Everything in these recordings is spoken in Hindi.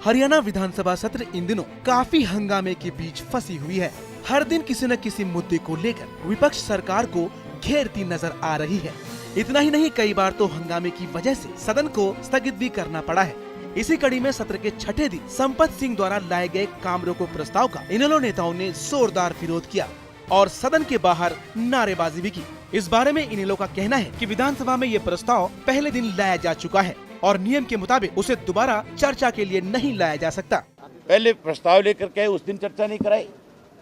हरियाणा विधानसभा सत्र इन दिनों काफी हंगामे के बीच फंसी हुई है। हर दिन किसी न किसी मुद्दे को लेकर विपक्ष सरकार को घेरती नजर आ रही है। इतना ही नहीं, कई बार तो हंगामे की वजह से सदन को स्थगित भी करना पड़ा है। इसी कड़ी में सत्र के छठे दिन संपत सिंह द्वारा लाए गए काम रोको प्रस्ताव का इनेलो नेताओं ने जोरदार विरोध किया और सदन के बाहर नारेबाजी भी की। इस बारे में इनेलो का कहना है कि विधानसभा में ये प्रस्ताव पहले दिन लाया जा चुका है और नियम के मुताबिक उसे दोबारा चर्चा के लिए नहीं लाया जा सकता। पहले प्रस्ताव लेकर के उस दिन चर्चा नहीं कराई,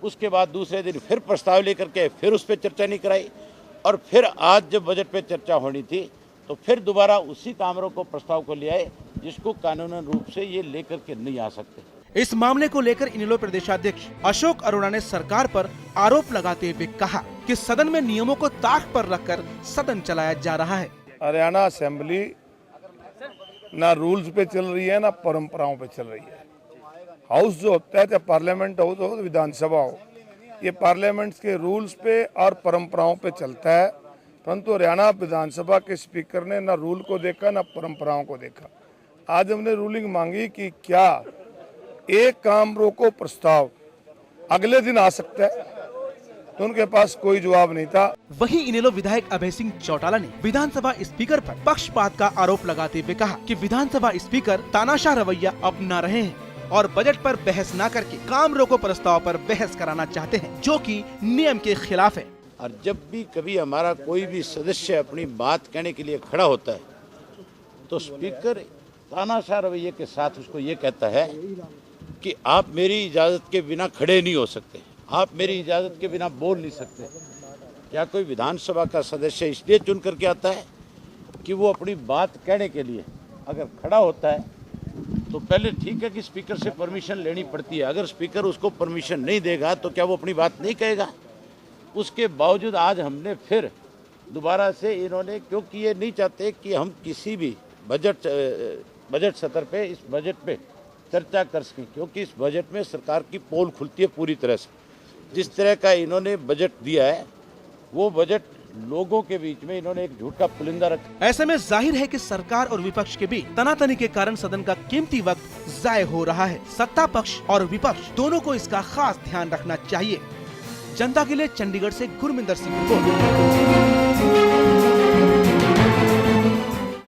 उसके बाद दूसरे दिन फिर प्रस्ताव लेकर के फिर उस पर चर्चा नहीं कराई, और फिर आज जब बजट पे चर्चा होनी थी तो फिर दोबारा उसी काम रोको प्रस्ताव को ले आए, जिसको कानूनन रूप से ये लेकर के नहीं आ सकते। इस मामले को लेकर इनेलो प्रदेशाध्यक्ष अशोक अरोड़ा ने सरकार पर आरोप लगाते हुए कहा कि सदन में नियमों को ताक पर रखकर सदन चलाया जा रहा है। हरियाणा असेंबली ना रूल्स पे चल रही है ना परंपराओं पे चल रही है। हाउस जो होता है, चाहे पार्लियामेंट हो तो विधानसभा हो, ये पार्लियामेंट के रूल्स पे और परंपराओं पे चलता है। परंतु हरियाणा विधानसभा के स्पीकर ने ना रूल को देखा ना परंपराओं को देखा। आज हमने रूलिंग मांगी कि क्या एक काम रोको प्रस्ताव अगले दिन आ सकता है, तो उनके पास कोई जवाब नहीं था। वहीं इनेलो विधायक अभय सिंह चौटाला ने विधानसभा स्पीकर पर पक्षपात का आरोप लगाते हुए कहा कि विधानसभा स्पीकर तानाशाह रवैया अपना रहे हैं और बजट पर बहस न करके काम रोको प्रस्ताव पर बहस कराना चाहते हैं, जो कि नियम के खिलाफ है। और जब भी कभी हमारा कोई भी सदस्य अपनी बात कहने के लिए खड़ा होता है तो स्पीकर तानाशाह रवैये के साथ उसको ये कहता है कि आप मेरी इजाज़त के बिना खड़े नहीं हो सकते, आप मेरी इजाज़त के बिना बोल नहीं सकते। क्या कोई विधानसभा का सदस्य इसलिए चुन करके आता है कि वो अपनी बात कहने के लिए अगर खड़ा होता है तो पहले ठीक है कि स्पीकर से परमिशन लेनी पड़ती है। अगर स्पीकर उसको परमिशन नहीं देगा तो क्या वो अपनी बात नहीं कहेगा? उसके बावजूद आज हमने फिर दोबारा से इन्होंने, क्योंकि ये नहीं चाहते कि हम किसी भी बजट सत्र पे इस बजट पे चर्चा कर सकें, क्योंकि इस बजट में सरकार की पोल खुलती है पूरी तरह से। जिस तरह का इन्होंने बजट दिया है वो बजट लोगों के बीच में इन्होंने एक झूठ का पुलिंदा रखा। ऐसे में जाहिर है कि सरकार और विपक्ष के बीच तनातनी के कारण सदन का कीमती वक्त जाय हो रहा है। सत्ता पक्ष और विपक्ष दोनों को इसका खास ध्यान रखना चाहिए। जनता के लिए चंडीगढ़ से गुरमिंदर सिंह रिपोर्ट।